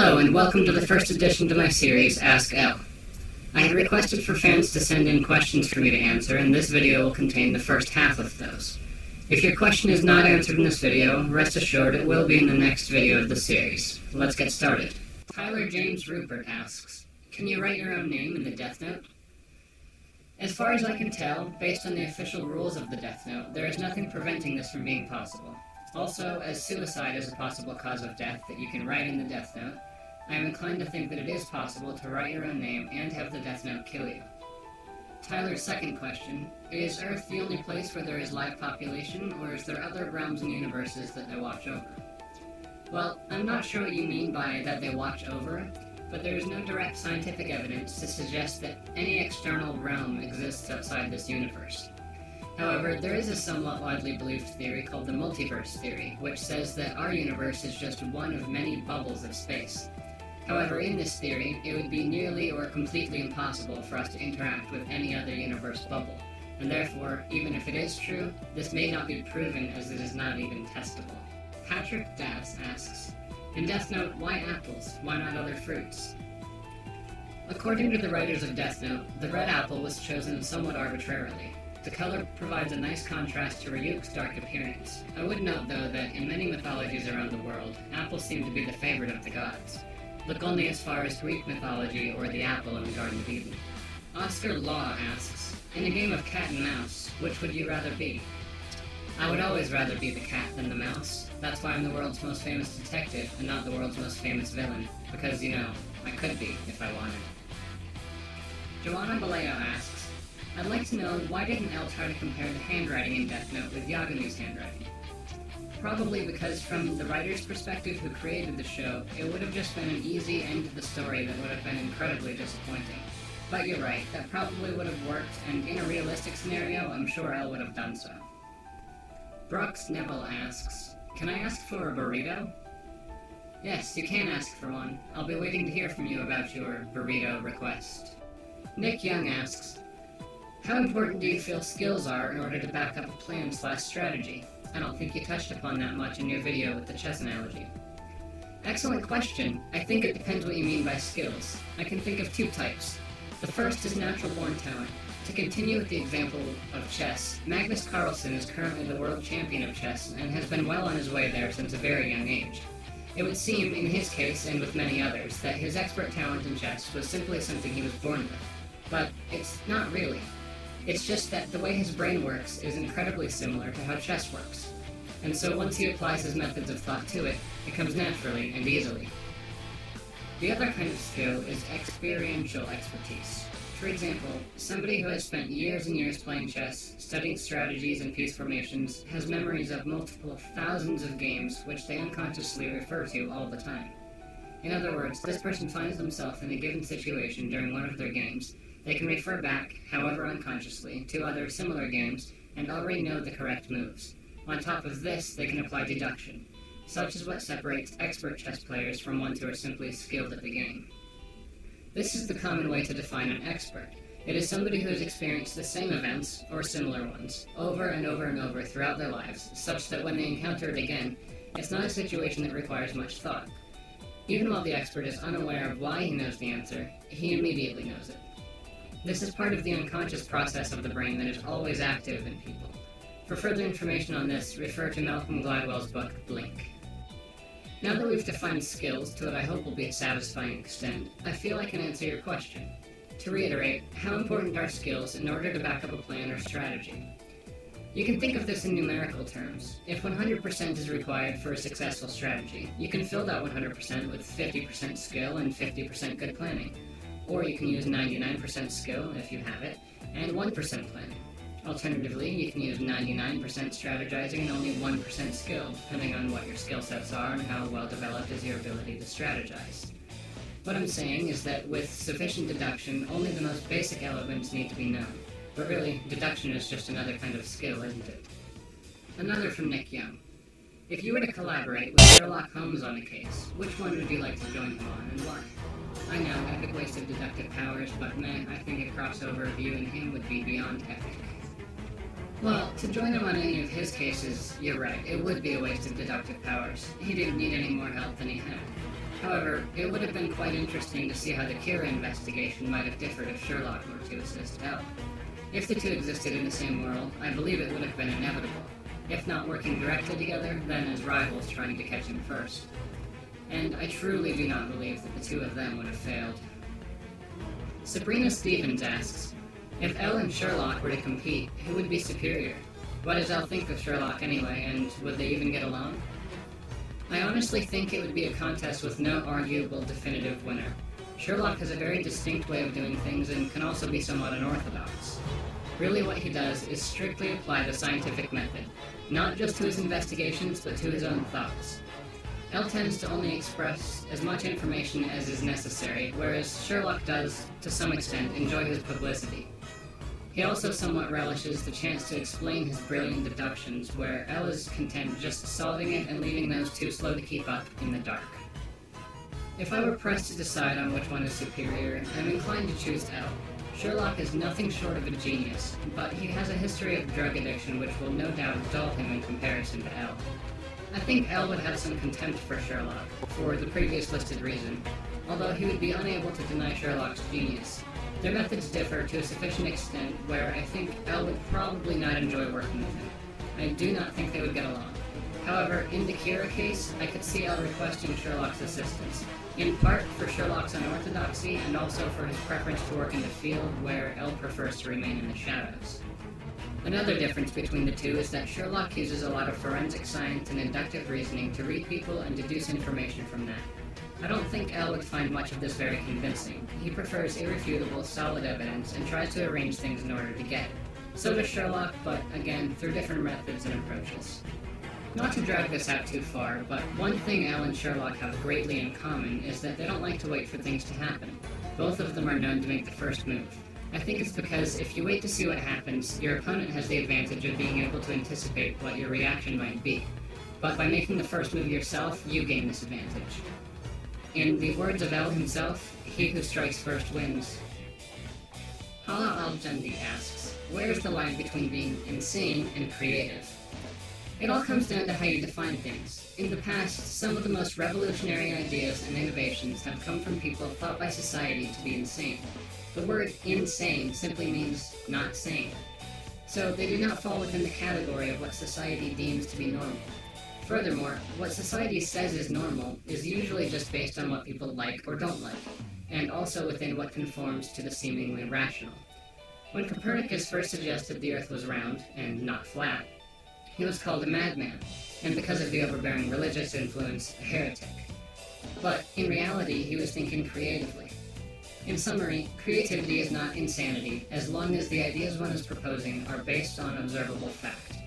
Hello, and welcome to the first edition to my series, Ask L. I had requested for fans to send in questions for me to answer, and this video will contain the first half of those. If your question is not answered in this video, rest assured it will be in the next video of the series. Let's get started. Tyler James Rupert asks, can you write your own name in the Death Note? As far as I can tell, based on the official rules of the Death Note, there is nothing preventing this from being possible. Also, as suicide is a possible cause of death that you can write in the Death Note, I am inclined to think that it is possible to write your own name and have the Death Note kill you. Tyler's second question, is Earth the only place where there is live population, or is there other realms and universes that they watch over? Well, I'm not sure what you mean by that they watch over, but there is no direct scientific evidence to suggest that any external realm exists outside this universe. However, there is a somewhat widely believed theory called the multiverse theory, which says that our universe is just one of many bubbles of space. However, in this theory, it would be nearly or completely impossible for us to interact with any other universe bubble, and therefore, even if it is true, this may not be proven as it is not even testable. Patrick Das asks, in Death Note, why apples? Why not other fruits? According to the writers of Death Note, the red apple was chosen somewhat arbitrarily. The color provides a nice contrast to Ryuk's dark appearance. I would note, though, that in many mythologies around the world, apples seem to be the favorite of the gods. Look only as far as Greek mythology or the apple in the Garden of Eden. Oscar Law asks, in a game of cat and mouse, which would you rather be? I would always rather be the cat than the mouse. That's why I'm the world's most famous detective and not the world's most famous villain. Because, you know, I could be if I wanted. Joanna Baleo asks, I'd like to know, why didn't L try to compare the handwriting in Death Note with Yagumi's handwriting? Probably because from the writer's perspective who created the show, it would have just been an easy end to the story that would have been incredibly disappointing. But you're right, that probably would have worked, and in a realistic scenario, I'm sure L would have done so. Brooks Neville asks, can I ask for a burrito? Yes, you can ask for one. I'll be waiting to hear from you about your burrito request. Nick Young asks, how important do you feel skills are in order to back up a plan/strategy? I don't think you touched upon that much in your video with the chess analogy. Excellent question. I think it depends what you mean by skills. I can think of two types. The first is natural-born talent. To continue with the example of chess, Magnus Carlsen is currently the world champion of chess and has been well on his way there since a very young age. It would seem, in his case and with many others, that his expert talent in chess was simply something he was born with. But it's not really. It's just that the way his brain works is incredibly similar to how chess works. And so once he applies his methods of thought to it, it comes naturally and easily. The other kind of skill is experiential expertise. For example, somebody who has spent years and years playing chess, studying strategies and piece formations, has memories of multiple thousands of games which they unconsciously refer to all the time. In other words, this person finds themselves in a given situation during one of their games. They can refer back, however unconsciously, to other similar games and already know the correct moves. On top of this, they can apply deduction. Such is what separates expert chess players from ones who are simply skilled at the game. This is the common way to define an expert. It is somebody who has experienced the same events, or similar ones, over and over and over throughout their lives, such that when they encounter it again, it's not a situation that requires much thought. Even while the expert is unaware of why he knows the answer, he immediately knows it. This is part of the unconscious process of the brain that is always active in people. For further information on this, refer to Malcolm Gladwell's book, Blink. Now that we've defined skills to what I hope will be a satisfying extent, I feel I can answer your question. To reiterate, how important are skills in order to back up a plan or strategy? You can think of this in numerical terms. If 100% is required for a successful strategy, you can fill that 100% with 50% skill and 50% good planning. Or you can use 99% skill, if you have it, and 1% planning. Alternatively, you can use 99% strategizing and only 1% skill, depending on what your skill sets are and how well developed is your ability to strategize. What I'm saying is that with sufficient deduction, only the most basic elements need to be known. But really, deduction is just another kind of skill, isn't it? Another from Nick Young. If you were to collaborate with Sherlock Holmes on a case, which one would you like to join him on, and why? I know, epic waste of deductive powers, but man, I think a crossover of you and him would be beyond epic. Well, to join him on any of his cases, you're right, it would be a waste of deductive powers. He didn't need any more help than he had. However, it would have been quite interesting to see how the Kira investigation might have differed if Sherlock were to assist Elle. If the two existed in the same world, I believe it would have been inevitable. If not working directly together, then as rivals trying to catch him first. And I truly do not believe that the two of them would have failed. Sabrina Stevens asks, if Elle and Sherlock were to compete, who would be superior? What does Elle think of Sherlock anyway, and would they even get along? I honestly think it would be a contest with no arguable definitive winner. Sherlock has a very distinct way of doing things and can also be somewhat unorthodox. Really what he does is strictly apply the scientific method, not just to his investigations, but to his own thoughts. Elle tends to only express as much information as is necessary, whereas Sherlock does, to some extent, enjoy his publicity. He also somewhat relishes the chance to explain his brilliant deductions, where Elle is content just solving it and leaving those too slow to keep up in the dark. If I were pressed to decide on which one is superior, I'm inclined to choose Elle. Sherlock is nothing short of a genius, but he has a history of drug addiction which will no doubt dull him in comparison to Elle. I think Elle would have some contempt for Sherlock, for the previous listed reason, although he would be unable to deny Sherlock's genius. Their methods differ to a sufficient extent where I think Elle would probably not enjoy working with him. I do not think they would get along. However, in the Kira case, I could see Elle requesting Sherlock's assistance, in part for Sherlock's unorthodoxy and also for his preference to work in the field where Elle prefers to remain in the shadows. Another difference between the two is that Sherlock uses a lot of forensic science and inductive reasoning to read people and deduce information from that. I don't think Elle would find much of this very convincing. He prefers irrefutable, solid evidence and tries to arrange things in order to get it. So does Sherlock, but again, through different methods and approaches. Not to drag this out too far, but one thing Elle and Sherlock have greatly in common is that they don't like to wait for things to happen. Both of them are known to make the first move. I think it's because if you wait to see what happens, your opponent has the advantage of being able to anticipate what your reaction might be. But by making the first move yourself, you gain this advantage. In the words of Elle himself, he who strikes first wins. Hala Al-Jundi asks, where is the line between being insane and creative? It all comes down to how you define things. In the past, some of the most revolutionary ideas and innovations have come from people thought by society to be insane. The word insane simply means not sane. So they do not fall within the category of what society deems to be normal. Furthermore, what society says is normal is usually just based on what people like or don't like, and also within what conforms to the seemingly rational. When Copernicus first suggested the Earth was round and not flat, he was called a madman, and because of the overbearing religious influence, a heretic. But in reality, he was thinking creatively. In summary, creativity is not insanity, as long as the ideas one is proposing are based on observable fact.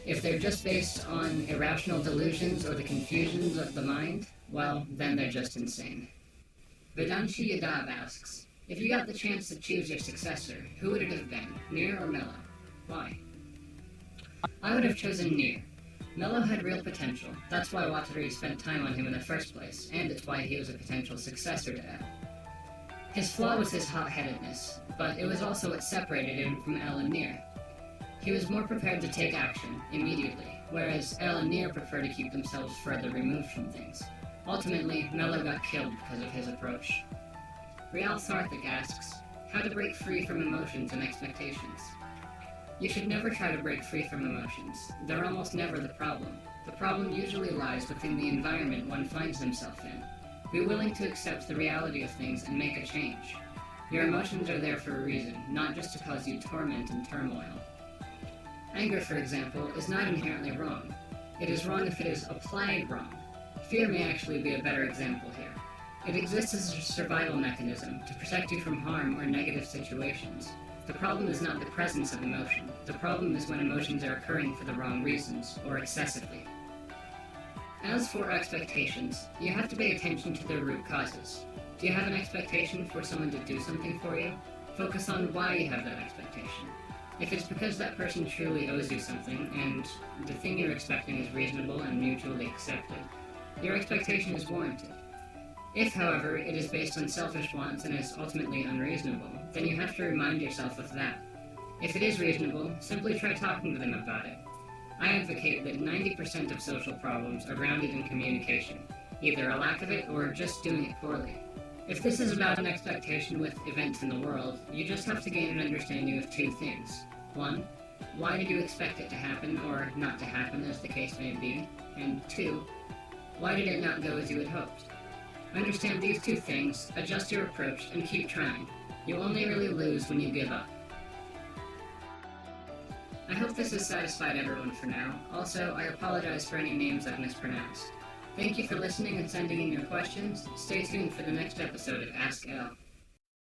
If they're just based on irrational delusions or the confusions of the mind, well, then they're just insane. Vedanshi Yadav asks, if you got the chance to choose your successor, who would it have been, Nir or Mello? Why? I would have chosen Nir. Mello had real potential, that's why Watari spent time on him in the first place, and it's why he was a potential successor to Elle. His flaw was his hot-headedness, but it was also what separated him from Elle and Nir. He was more prepared to take action, immediately, whereas Elle and Nir prefer to keep themselves further removed from things. Ultimately, Mello got killed because of his approach. Rial Sarthik asks, how to break free from emotions and expectations? You should never try to break free from emotions. They're almost never the problem. The problem usually lies within the environment one finds himself in. Be willing to accept the reality of things and make a change. Your emotions are there for a reason, not just to cause you torment and turmoil. Anger, for example, is not inherently wrong. It is wrong if it is applied wrong. Fear may actually be a better example here. It exists as a survival mechanism to protect you from harm or negative situations. The problem is not the presence of emotion. The problem is when emotions are occurring for the wrong reasons, or excessively. As for expectations, you have to pay attention to their root causes. Do you have an expectation for someone to do something for you? Focus on why you have that expectation. If it's because that person truly owes you something, and the thing you're expecting is reasonable and mutually accepted, your expectation is warranted. If, however, it is based on selfish wants and is ultimately unreasonable, then you have to remind yourself of that. If it is reasonable, simply try talking to them about it. I advocate that 90% of social problems are grounded in communication. either a lack of it or just doing it poorly. If this is about an expectation with events in the world, you just have to gain an understanding of two things. One, why did you expect it to happen or not to happen, as the case may be? And two, why did it not go as you had hoped? Understand these two things, adjust your approach, and keep trying. You'll only really lose when you give up. I hope this has satisfied everyone for now. Also, I apologize for any names I've mispronounced. Thank you for listening and sending in your questions. Stay tuned for the next episode of Ask Elle.